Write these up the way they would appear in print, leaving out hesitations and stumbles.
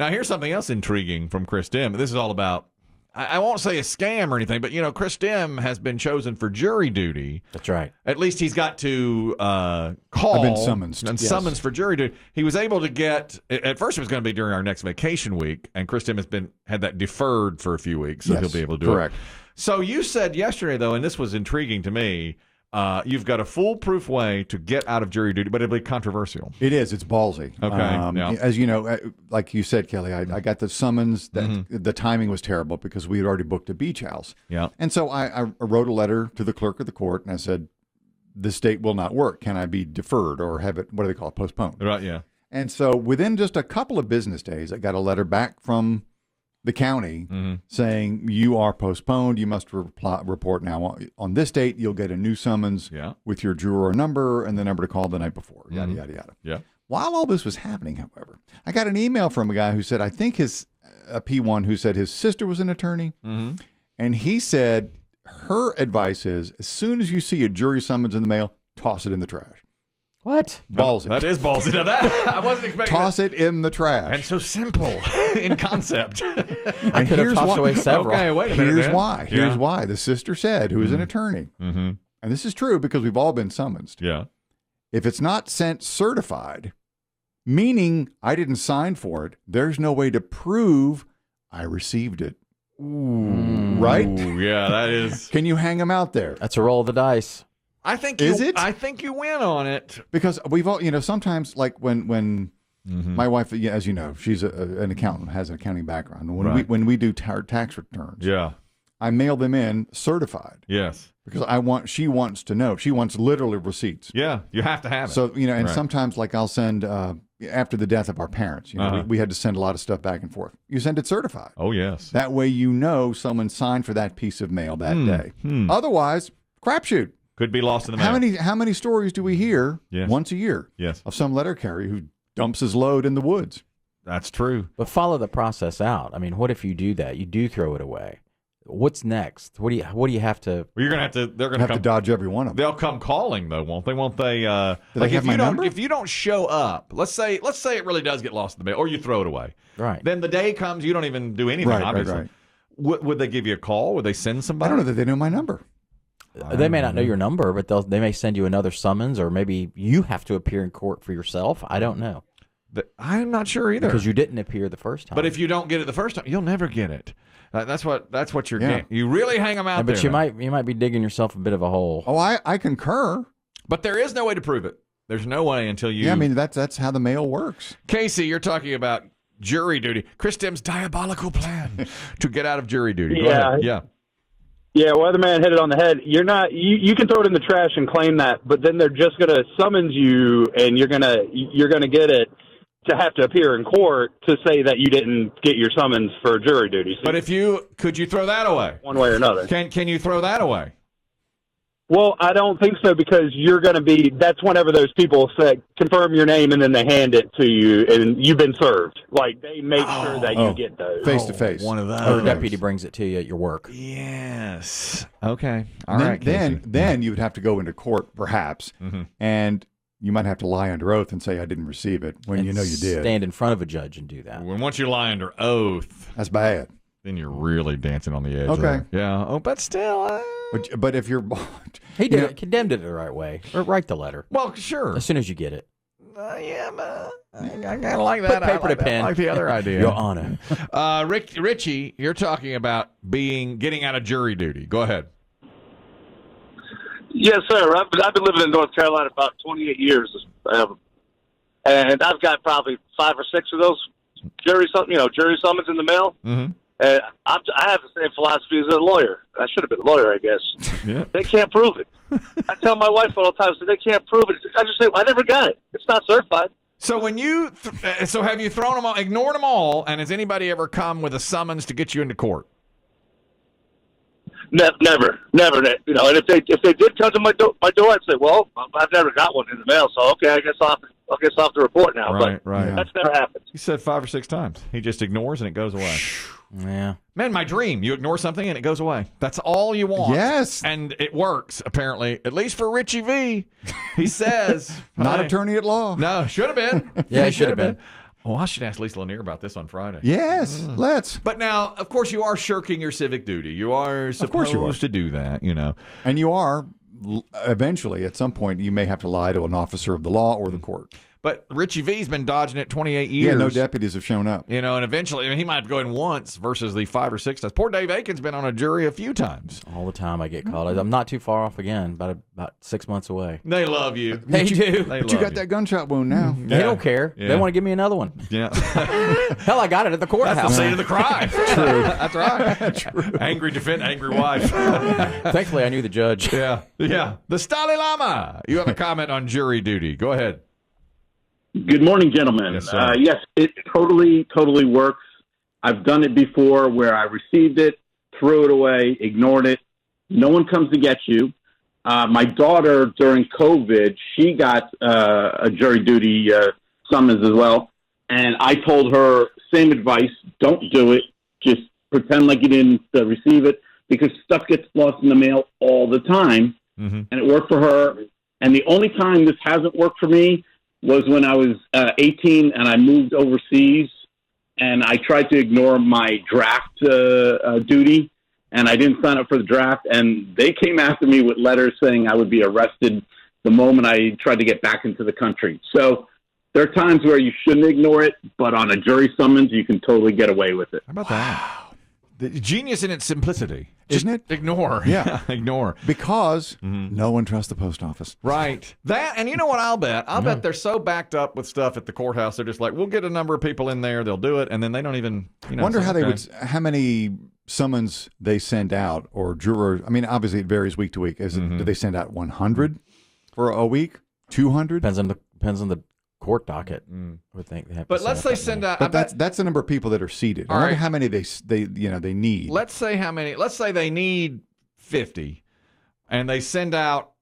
Now, here's something else intriguing from Chris Demm. This is all about, I won't say a scam or anything, but, Chris Demm has been chosen for jury duty. That's right. At least he's got to call. I've been summoned. And summons for jury duty. He was able to get, at first it was going to be during our next vacation week, and Chris Demm had that deferred for a few weeks, so he'll be able to do it. So you said yesterday, though, and this was intriguing to me, you've got a foolproof way to get out of jury duty, but it'll be controversial. It is. It's ballsy. Okay. As you know, like you said, Kelly, I got the summons. That the timing was terrible because we had already booked a beach house. Yeah. And so I wrote a letter to the clerk of the court, and I said, this date will not work. Can I be deferred or have it, what do they call it, postponed? Right, yeah. And so within just a couple of business days, I got a letter back from the county saying you are postponed. You must report now on this date. You'll get a new summons with your juror number and the number to call the night before. Yada yada yada. Yeah. While all this was happening, however, I got an email from a guy who said I think a P1 who said his sister was an attorney, and he said her advice is as soon as you see a jury summons in the mail, toss it in the trash. What? Ballsy. That is ballsy. Now that I wasn't expecting. Toss it in the trash. And so simple in concept. I could have tossed away several. Okay, wait a minute. Here's why. Here's why. The sister said, who is an attorney, and this is true because we've all been summoned. Yeah. If it's not sent certified, meaning I didn't sign for it, there's no way to prove I received it. Ooh. Right? Yeah, that is. Can you hang them out there? That's a roll of the dice. I think is it? I think you win on it because we've all, sometimes like when my wife, as you know, she's an accountant, has an accounting background. And when we do tax returns, I mail them in certified. Yes, because she wants to know. She wants literally receipts. Yeah, you have to have it. So and sometimes like I'll send after the death of our parents. We had to send a lot of stuff back and forth. You send it certified. Oh yes. That way someone signed for that piece of mail that day. Otherwise, crapshoot. Could be lost in the mail. How many stories do we hear once a year of some letter carrier who dumps his load in the woods? That's true. But follow the process out. I mean, what if you do that? You do throw it away. What's next? What do you have to? Well, you're gonna have to. They're gonna have to dodge every one of them. They'll come calling though, won't they? Won't they? Like if you don't show up, let's say it really does get lost in the mail, or you throw it away. Right. Then the day comes, you don't even do anything. Obviously. Right. Would they give you a call? Would they send somebody? I don't know that they know my number. They may not know your number, but they may send you another summons, or maybe you have to appear in court for yourself. I don't know. I'm not sure either. Because you didn't appear the first time. But if you don't get it the first time, you'll never get it. That's what you're getting. You really hang them out there. But you might be digging yourself a bit of a hole. Oh, I concur. But there is no way to prove it. There's no way until you... Yeah, I mean, that's how the mail works. Casey, you're talking about jury duty. Chris Demm's diabolical plan to get out of jury duty. Yeah. Yeah, Weatherman hit it on the head. You're not. You can throw it in the trash and claim that, but then they're just going to summons you, and you're gonna get it to have to appear in court to say that you didn't get your summons for jury duty. So but could you throw that away? One way or another. Can you throw that away? Well, I don't think so because you're going to be. That's whenever those people say confirm your name and then they hand it to you and you've been served. Like they make sure that you get those face to face. One of those. Or a deputy brings it to you at your work. Yes. Okay. All then, right. Casey. Then you would have to go into court, perhaps, and you might have to lie under oath and say I didn't receive it when you know you did. Stand in front of a judge and do that. Once you lie under oath, that's bad. Then you're really dancing on the edge. Okay. There. Yeah. Oh, but still. But if you're... He did it. Condemned it the right way. Or write the letter. Well, sure. As soon as you get it. Yeah, but I kind of like that. Put paper to pen. I like the other idea. Your Honor. Richie, you're talking about getting out of jury duty. Go ahead. Yes, sir. I've been living in North Carolina about 28 years, and I've got probably 5 or 6 of those jury summons in the mail. Mm-hmm. And I have the same philosophy as a lawyer. I should have been a lawyer, I guess. Yeah. They can't prove it. I tell my wife all the time, so they can't prove it. I just say, I never got it. It's not certified. So when so have you thrown them all, ignored them all, and has anybody ever come with a summons to get you into court? Never. You know, and if they did come to my door, I'd say, well, I've never got one in the mail, so okay, I guess I'll have to report now. Right. That's never happened. He said 5 or 6 times. He just ignores and it goes away. Yeah. Man, my dream. You ignore something and it goes away. That's all you want. Yes. And it works, apparently, at least for Richie V. He says. Not attorney at law. No, should have been. Yeah, he should have been. Oh, I should ask Lisa Lanier about this on Friday. Yes, let's. But now, of course, you are shirking your civic duty. You are supposed to do that, And you are, eventually, at some point, you may have to lie to an officer of the law or the court. But Richie V's been dodging it 28 years. Yeah, no deputies have shown up. And eventually, he might go in once versus the 5 or 6 times. Poor Dave Aiken's been on a jury a few times. All the time I get called. I'm not too far off again, about 6 months away. They love you. They do. But you got that gunshot wound now. They don't care. Yeah. They want to give me another one. Yeah. Hell, I got it at the courthouse. That's the scene of the crime. True. That's right. True. Angry wife. Thankfully, I knew the judge. Yeah. The Dalai Lama. You have a comment on jury duty. Go ahead. Good morning, gentlemen. Yes, sir. Yes, it totally works. I've done it before where I received it, threw it away, ignored it. No one comes to get you. My daughter, during COVID, she got a jury duty summons as well. And I told her, same advice, don't do it. Just pretend like you didn't receive it, because stuff gets lost in the mail all the time. Mm-hmm. And it worked for her. And the only time this hasn't worked for me was when I was 18 and I moved overseas, and I tried to ignore my draft duty, and I didn't sign up for the draft, and they came after me with letters saying I would be arrested the moment I tried to get back into the country. So there are times where you shouldn't ignore it, but on a jury summons, you can totally get away with it. How about that? The genius in its simplicity. Isn't it? Ignore. Yeah. Ignore. Because no one trusts the post office. Right. That, and you know what I'll bet? I'll bet they're so backed up with stuff at the courthouse, they're just like, we'll get a number of people in there, they'll do it, and then they don't even, Wonder how how many summons they send out, or jurors. I mean, obviously it varies week to week. Do they send out 100 for a week? 200? Depends on the court docket. I would think they have. But let's say send out. But that's the number of people that are seated. I wonder how many they need. Let's say how many. Let's say they need 50, and they send out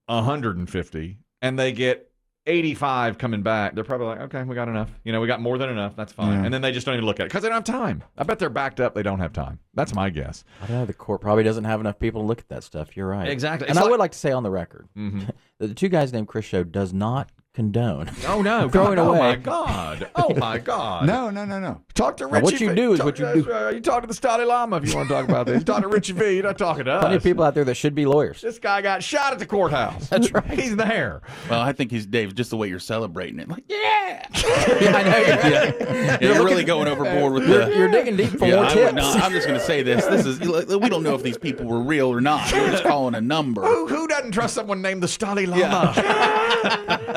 150, and they get 85 coming back. They're probably like, okay, we got enough. We got more than enough. That's fine. Yeah. And then they just don't even look at it because they don't have time. I bet they're backed up. They don't have time. That's my guess. I don't know. The court probably doesn't have enough people to look at that stuff. You're right. Exactly. And I would like to say on the record that the Two Guys Named Chris show does not condone. Oh no, throwing away. Oh my God. Oh my God. No. Talk to Richie. What you do is what you do. You talk to the Dalai Lama if you want to talk about this. You talk to Richie V. You're not talking to us. Plenty of people out there that should be lawyers. This guy got shot at the courthouse. That's right. He's there. Well, I think he's Dave. Just the way you're celebrating it, like Yeah, I know. you're really going overboard with the. You're digging deep for more I would tips. not. I'm just going to say this. This is we don't know if these people were real or not. We're just calling a number. Who doesn't trust someone named the Dalai Lama?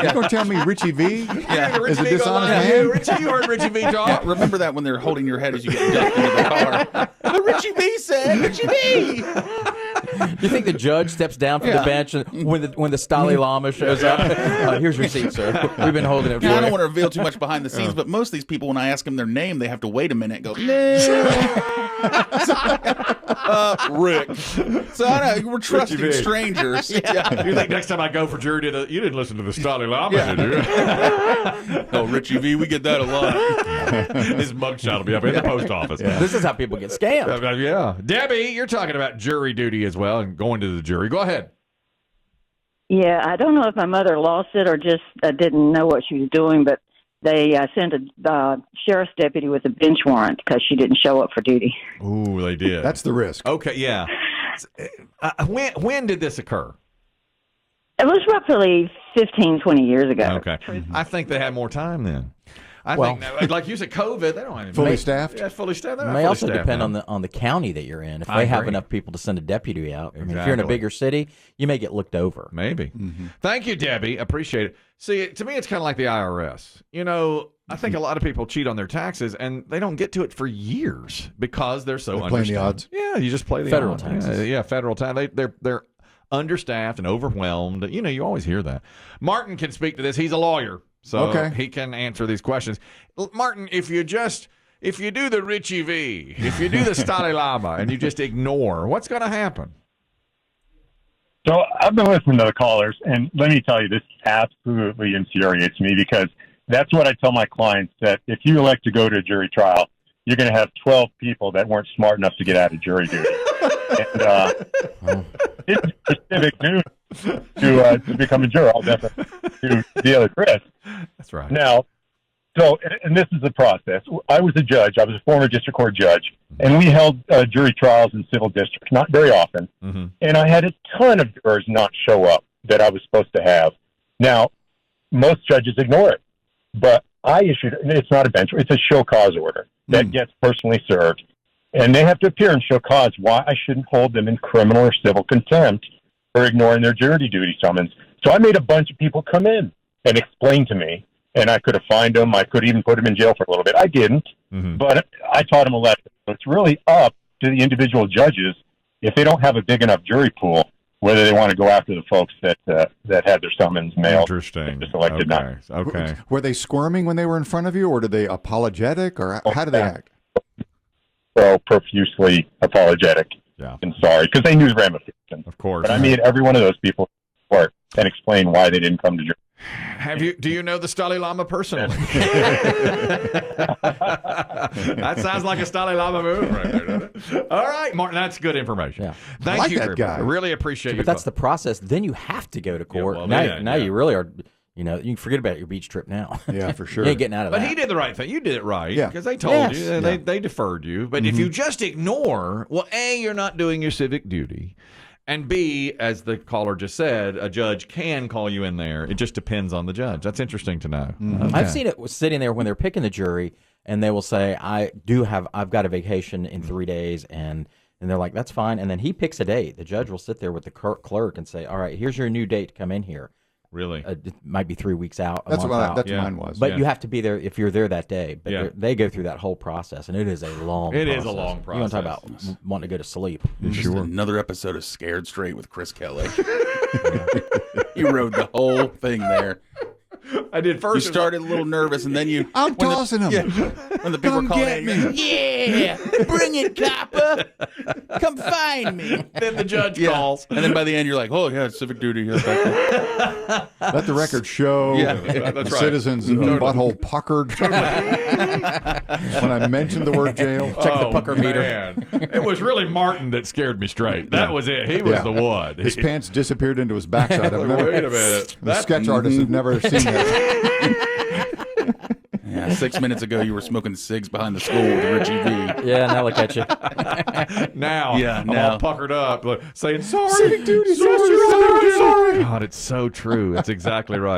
You're going to tell me Richie V Yeah. is a Richie V dishonest goes, man? Richie, you heard Richie V talk. Remember that when they're holding your head as you get ducked into the car. But Richie V said, Richie V. You think the judge steps down from the bench when the Dalai Lama shows up? Here's your seat, sir. We've been holding it for I you. don't want to reveal too much behind the scenes, but most of these people, when I ask them their name, they have to wait a minute and go, Rick. So I know, we're trusting V. strangers. Yeah. You think next time I go for jury, you didn't listen to the Dalai Lama, did you? Oh, Richie V, we get that a lot. His mugshot will be up in the post office. This is how people get scammed. Yeah. Debbie, you're talking about jury duty as well and going to the jury. Go ahead. Yeah, I don't know if my mother lost it or just didn't know what she was doing, but they sent a sheriff's deputy with a bench warrant because she didn't show up for duty. Ooh, they did. That's the risk. Okay, yeah. When did this occur? It was roughly 15, 20 years ago. Okay. I think they had more time then. I think, like you said, COVID, they don't have Fully staffed? Yeah, fully staffed. It may also depend on the county that you're in. If they have enough people to send a deputy out, I mean, if you're in a bigger city, you may get looked over. Maybe. Thank you, Debbie. Appreciate it. See, to me, it's kind of like the IRS. I think a lot of people cheat on their taxes, and they don't get to it for years because they're so They're playing the odds. Yeah, you just play the Federal odds. taxes. Yeah, federal tax. They're understaffed and overwhelmed. You always hear that. Martin can speak to this. He's a lawyer. So he can answer these questions. Martin, if you do the Richie V, if you do the Dalai Lama, and you just ignore, what's going to happen? So I've been listening to the callers, and let me tell you, this absolutely infuriates me because that's what I tell my clients, that if you elect to go to a jury trial, you're going to have 12 people that weren't smart enough to get out of jury duty. And it's civic news to become a juror. I'll definitely do the other Chris. That's right. Now, So, and this is the process. I was a judge. I was a former district court judge, and we held jury trials in civil districts, not very often. Mm-hmm. And I had a ton of jurors not show up that I was supposed to have. Now, most judges ignore it, but I issued, it's not a bench, it's a show cause order that gets personally served. And they have to appear and show cause why I shouldn't hold them in criminal or civil contempt for ignoring their jury duty summons. So I made a bunch of people come in and explain to me, and I could have fined them. I could even put them in jail for a little bit. I didn't, but I taught them a lesson. So it's really up to the individual judges, if they don't have a big enough jury pool, whether they want to go after the folks that had their summons mailed. Interesting. Just elected not. Okay. Were they squirming when they were in front of you, or were they apologetic, or how did they act? So profusely apologetic and sorry, because they knew the ramifications. Of course. But I made every one of those people work and explain why they didn't come to jury. Do you know the Dalai Lama personally? That sounds like a Dalai Lama move right there, doesn't it? All right, Martin, that's good information. Yeah. Thank you, that guy. I really appreciate you. But that's the process. Then you have to go to court. Yeah, now you really are. You know, you can forget about your beach trip now. Yeah, for sure. You ain't getting out of that. But he did the right thing. You did it right. Yeah. Because they told you, and they deferred you. But if you just ignore, well, A, you're not doing your civic duty. And B, as the caller just said, a judge can call you in there. It just depends on the judge. That's interesting to know. Okay. I've seen it sitting there when they're picking the jury, and they will say, I've got a vacation in 3 days, and they're like, that's fine. And then he picks a date. The judge will sit there with the clerk and say, all right, here's your new date to come in here. Really? It might be 3 weeks out. That's what mine was. But you have to be there if you're there that day. But they go through that whole process, and it is a long process. It is a long process. You want to talk about wanting to go to sleep. Just another episode of Scared Straight with Chris Kelly. You rode the whole thing there. I did first. You started a little nervous, and then you... I'm tossing him. Yeah, when the people were calling in, yeah, bring it, copper. Come find me. Then the judge calls. And then by the end, you're like, oh, yeah, civic duty. Let the record show. That's right. Citizens' butthole puckered when I mentioned the word jail. Check the pucker meter. Man. It was really Martin that scared me straight. That was it. He was the one. His pants disappeared into his backside. Wait a minute. The sketch artist had never seen that. Yeah, 6 minutes ago, you were smoking cigs behind the school with Richie V. Yeah, now look at you. Now, I'm all puckered up, saying, sorry. Civic duty, sorry. God, it's so true. It's exactly right.